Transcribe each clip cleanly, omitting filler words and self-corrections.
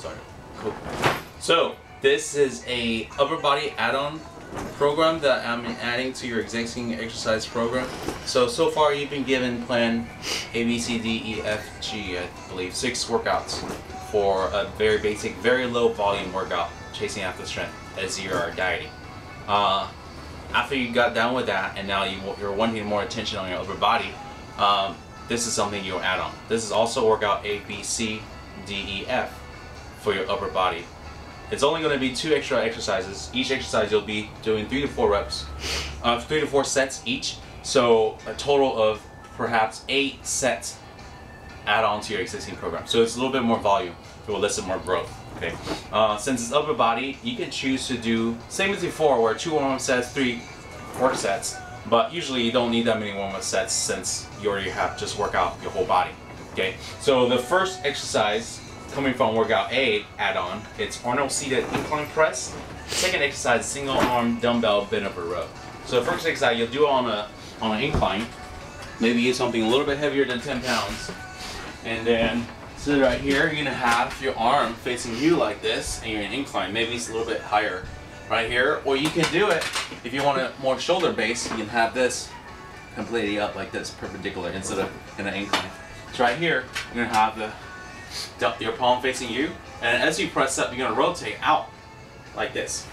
started. Cool. So this is a upper body add-on program that I'm adding to your existing exercise program. So far you've been given plan A, B, C, D, E, F, G, I believe 6 workouts for a very basic, very low volume workout, chasing after strength as you are dieting. After you got done with that and now you're wanting more attention on your upper body, this is something you'll add on. This is also workout A, B, C, D, E, F for your upper body. It's only going to be 2 extra exercises. Each exercise you'll be doing 3 to 4 reps, 3 to 4 sets each. So a total of perhaps 8 sets add on to your existing program. So it's a little bit more volume. It will elicit more growth. Okay. Since it's upper body, you can choose to do same as before, where 2 warm-up sets, 3 work sets. But usually you don't need that many warm-up sets since you already have just work out your whole body. Okay. So the first exercise, coming from workout A add-on, it's Arnold seated incline press. The second exercise, single arm dumbbell bent over row. So the first exercise you'll do it on an incline. Maybe use something a little bit heavier than 10 pounds. And then sit right here, you're gonna have your arm facing you like this, and you're in incline. Maybe it's a little bit higher right here. Or you can do it, if you want a more shoulder base, you can have this completely up like this, perpendicular, instead of in an incline. So right here, you're gonna have your palm facing you, and as you press up, you're going to rotate out like this.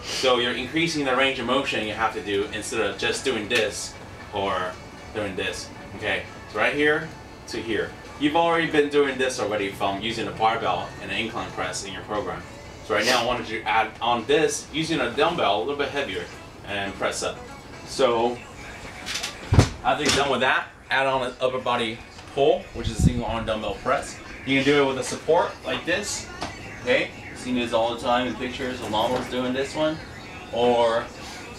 So you're increasing the range of motion you have to do instead of just doing this or doing this. Okay, so right here to here. You've already been doing this already from using a barbell and an incline press in your program. So right now I wanted you to add on this using a dumbbell a little bit heavier and press up. So after you're done with that, add on an upper body pull, which is a single arm dumbbell press. You can do it with a support like this, okay? You've seen this all the time in pictures of models doing this one. Or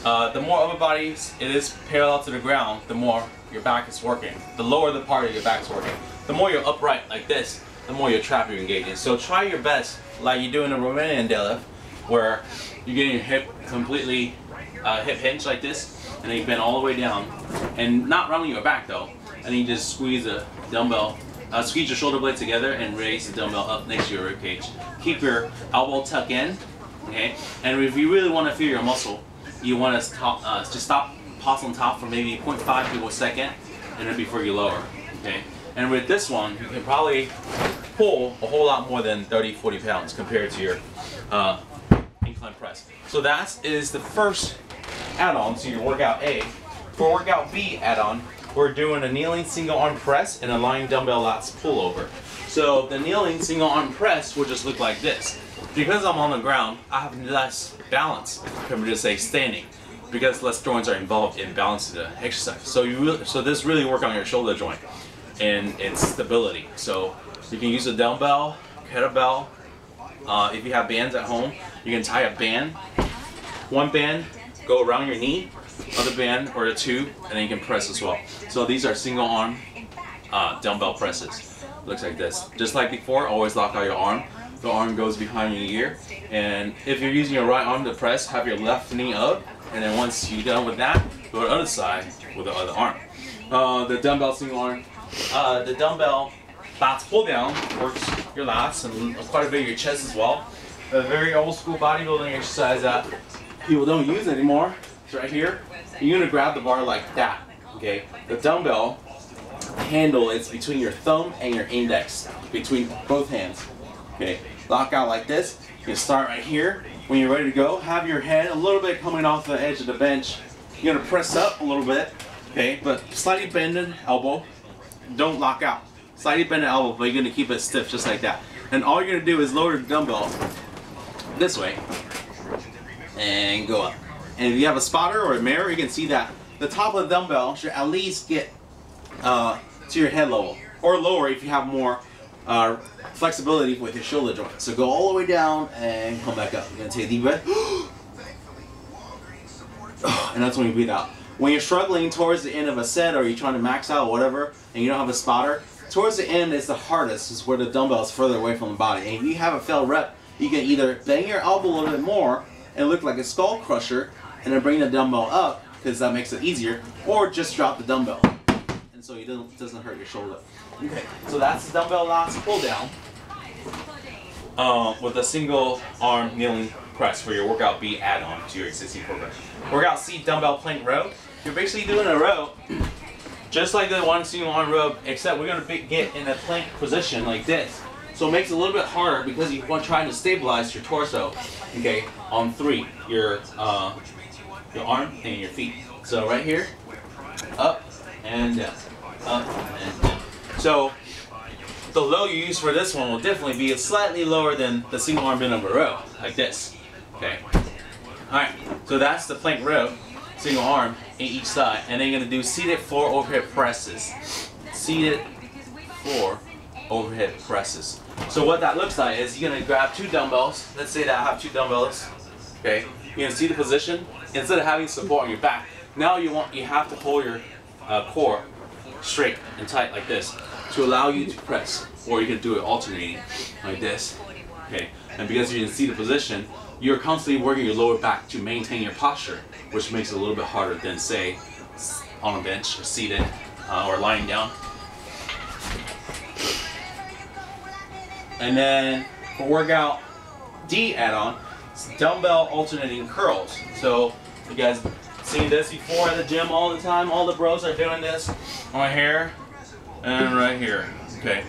the more upper body it is parallel to the ground, the more your back is working. The lower the part of your back is working. The more you're upright like this, the more your trap you're engaging. So try your best, like you do in a Romanian deadlift, where you're getting your hip completely hip hinge like this, and then you bend all the way down, and not rounding your back though, and then you just squeeze the dumbbell. Squeeze your shoulder blades together and raise the dumbbell up next to your rib cage. Keep your elbow tucked in, okay? And if you really want to feel your muscle, you want to just stop, pause on top for maybe 0.5 to a second, and then before you lower, okay? And with this one, you can probably pull a whole lot more than 30-40 pounds compared to your incline press. So that is the first add-on to your workout A. For workout B add-on, we're doing a kneeling single arm press and a lying dumbbell lats pullover. So the kneeling single arm press will just look like this. Because I'm on the ground, I have less balance compared to say standing, because less joints are involved in balancing the exercise. So this really work on your shoulder joint and its stability. So you can use a dumbbell, kettlebell. If you have bands at home, you can tie a band. One band go around your knee, other band or a 2, and then you can press as well. So these are single arm dumbbell presses. Looks like this. Just like before, always lock out your arm. The arm goes behind your ear, and if you're using your right arm to press, have your left knee up, and then once you're done with that, go to the other side with the other arm. The dumbbell single arm, the dumbbell lats pull down works your lats and quite a bit of your chest as well. A very old school bodybuilding exercise that people don't use anymore. It's right here. You're gonna grab the bar like that. Okay. The dumbbell handle is between your thumb and your index, between both hands. Okay. Lock out like this. You can start right here. When you're ready to go, have your head a little bit coming off the edge of the bench. You're gonna press up a little bit. Okay, but slightly bend the elbow. Don't lock out. Slightly bend the elbow, but you're gonna keep it stiff just like that. And all you're gonna do is lower the dumbbell this way and go up. And if you have a spotter or a mirror, you can see that the top of the dumbbell should at least get to your head level, or lower if you have more flexibility with your shoulder joint. So go all the way down and come back up. You're gonna take a deep breath, and that's when you breathe out. When you're struggling towards the end of a set, or you're trying to max out or whatever, and you don't have a spotter, towards the end is the hardest, is where the dumbbell is further away from the body. And if you have a failed rep, you can either bang your elbow a little bit more and look like a skull crusher, and then bring the dumbbell up, because that makes it easier, or just drop the dumbbell, and so it doesn't hurt your shoulder. Okay, so that's the dumbbell lats pull down. with a single arm kneeling press for your workout B add-on to your existing program. Workout C dumbbell plank row. You're basically doing a row just like the one single arm row, except we're going to get in a plank position like this. So it makes it a little bit harder because you're trying to stabilize your torso. Okay, on 3, your arm and your feet. So right here, up and down, up and down. So the low you use for this one will definitely be slightly lower than the single arm bent over row, like this. Okay. Alright, so that's the plank row, single arm in each side, and then you're going to do seated floor overhead presses. Seated floor overhead presses. So what that looks like is you're going to grab 2 dumbbells. Let's say that I have 2 dumbbells. Okay. You're going to see the position. Instead of having support on your back, now you have to hold your core straight and tight like this to allow you to press, or you can do it alternating like this. Okay, and because you're in seated position, you're constantly working your lower back to maintain your posture, which makes it a little bit harder than, say, on a bench or seated or lying down. And then for workout D add-on, it's dumbbell alternating curls. So you guys seen this before at the gym all the time? All the bros are doing this right here and right here. Okay.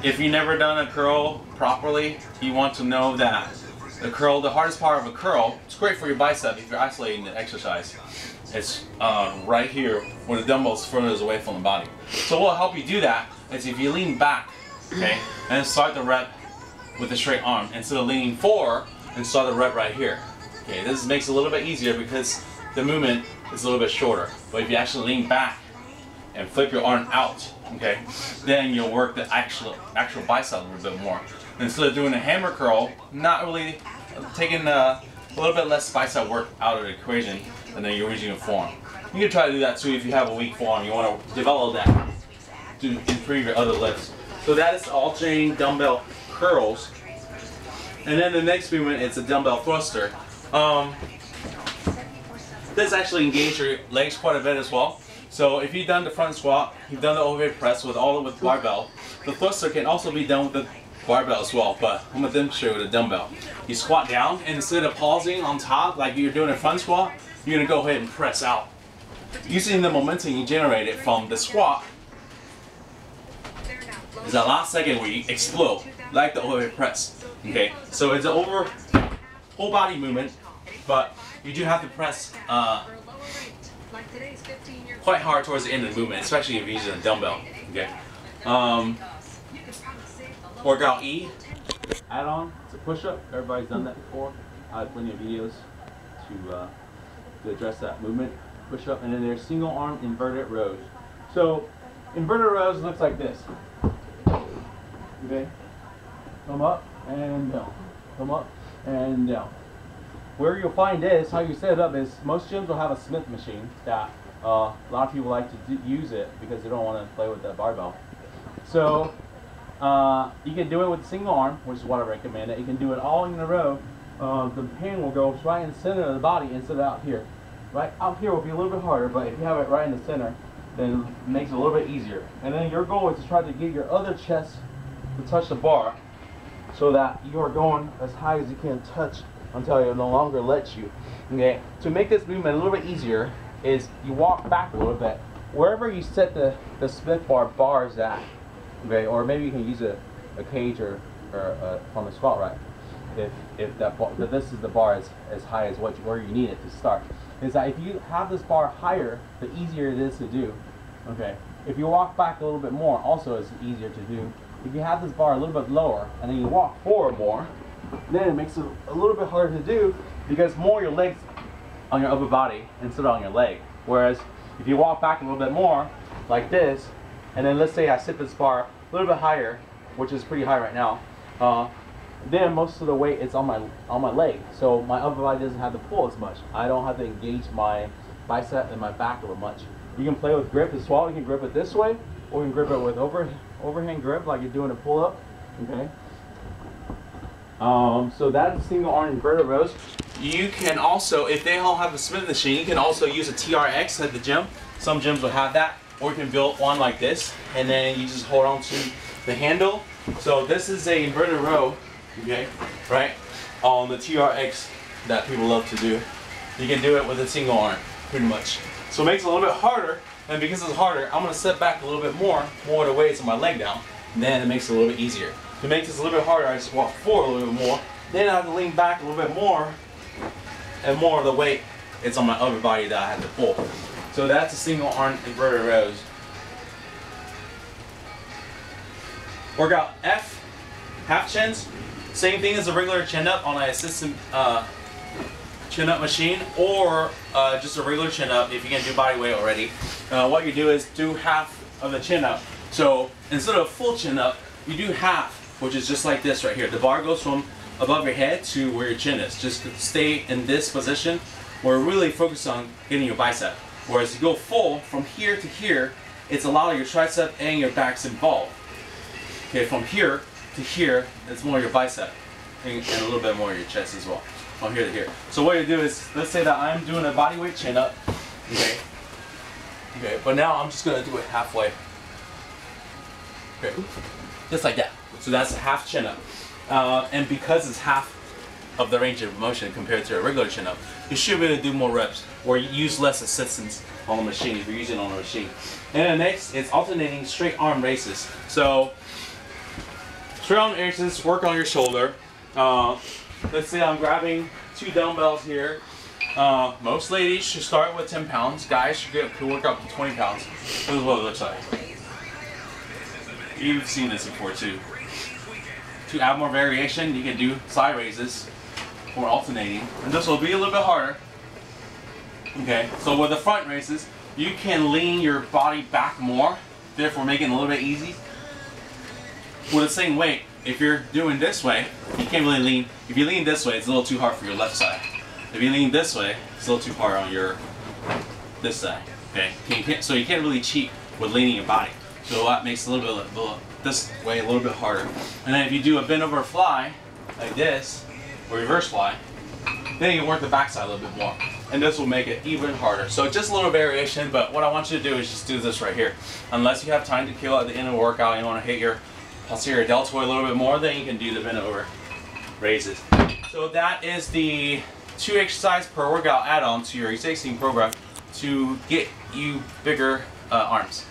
If you've never done a curl properly, you want to know that the curl, the hardest part of a curl, it's great for your bicep if you're isolating the exercise. It's right here where the dumbbell's furthest away from the body. So what will help you do that is if you lean back, okay, and start the rep with a straight arm instead of leaning forward and start the rep right here. Okay, this makes it a little bit easier because the movement is a little bit shorter. But if you actually lean back and flip your arm out, okay, then you'll work the actual bicep a little bit more. Instead of doing a hammer curl, not really taking a little bit less bicep work out of the equation than the original form. You can try to do that too if you have a weak form. You want to develop that to improve your other lifts. So that is alternating dumbbell curls. And then the next movement is a dumbbell thruster. This actually engages your legs quite a bit as well. So if you've done the front squat, you've done the overhead press with barbell, the thruster can also be done with the barbell as well, but I'm going to demonstrate with a dumbbell. You squat down, and instead of pausing on top like you're doing a front squat, you're going to go ahead and press out. Using the momentum you generated from the squat is that last second where you explode, like the overhead press. Okay, so it's an whole body movement, but you do have to press quite hard towards the end of the movement, especially if you're using a dumbbell. Okay. Workout E add-on, it's a push-up. Everybody's done that before. I have plenty of videos to address that movement. Push-up, and then there's single arm inverted rows. So inverted rows looks like this. Okay, come up and down, come up and down. Where you'll find this, how you set it up is most gyms will have a Smith machine that a lot of people like to use it because they don't want to play with the barbell. So you can do it with a single arm, which is what I recommend. You can do it all in a row. The pin will go right in the center of the body instead of out here. Right out here will be a little bit harder, but if you have it right in the center, then it makes it a little bit easier. And then your goal is to try to get your other chest to touch the bar so that you are going as high as you can touch until it no longer lets you. Okay, to make this movement a little bit easier is you walk back a little bit. Wherever you set the Smith bars at, okay, or maybe you can use a cage or from the squat rack. If this is the bar as high as where you need it to start. Is that if you have this bar higher, the easier it is to do. Okay, if you walk back a little bit more, also it's easier to do. If you have this bar a little bit lower and then you walk forward more, then it makes it a little bit harder to do because more your legs on your upper body instead of on your leg. Whereas if you walk back a little bit more, like this, and then let's say I sit this bar a little bit higher, which is pretty high right now, then most of the weight is on my leg, so my upper body doesn't have to pull as much. I don't have to engage my bicep and my back over much. You can play with grip as well. You can grip it this way, or you can grip it with overhand grip like you're doing a pull-up. Okay. So that's single arm inverted rows. You can also, if they all have a Smith machine, you can also use a TRX at the gym. Some gyms will have that, or you can build one like this, and then you just hold on to the handle. So this is a inverted row okay, right, on the TRX that people love to do. You can do it with a single arm, pretty much. So it makes it a little bit harder, and because it's harder, I'm gonna set back a little bit more of the weight of my leg down, and then it makes it a little bit easier. To make this a little bit harder, I just walk forward a little bit more, then I have to lean back a little bit more, and more of the weight is on my upper body that I have to pull. So that's a single arm inverted rows. Workout F, half chins. Same thing as a regular chin up on an assisted chin up machine, or just a regular chin up if you can do body weight already. What you do is do half of the chin up. So instead of full chin up, you do half, which is just like this right here. The bar goes from above your head to where your chin is. Just stay in this position. We're really focused on getting your bicep. Whereas you go full from here to here, it's a lot of your tricep and your back's involved. Okay, from here to here, it's more your bicep and a little bit more your chest as well. From here to here. So what you do is, let's say that I'm doing a body weight chin up. Okay. Okay, but now I'm just gonna do it halfway. Okay, just like that. So that's a half chin up. And because it's half of the range of motion compared to a regular chin up, you should be able to do more reps or use less assistance on the machine if you're using it on a machine. And then next, it's alternating straight arm raises. So straight arm raises, work on your shoulder. Let's say I'm grabbing 2 dumbbells here. Most ladies should start with 10 pounds. Guys should work up to 20 pounds. This is what it looks like. You've seen this before too. To add more variation, you can do side raises or alternating. And this will be a little bit harder. Okay, so with the front raises, you can lean your body back more, therefore making it a little bit easy. With the same weight, if you're doing this way, you can't really lean. If you lean this way, it's a little too hard for your left side. If you lean this way, it's a little too hard on your this side. Okay, so you can't really cheat with leaning your body. So that makes it a little bit this way a little bit harder. And then if you do a bend over fly like this, or reverse fly, then you can work the backside a little bit more. And this will make it even harder. So just a little variation, but what I want you to do is just do this right here. Unless you have time to kill at the end of the workout, you want to hit your posterior deltoid a little bit more, then you can do the bend over raises. So that is the 2 exercise per workout add-on to your existing program to get you bigger arms.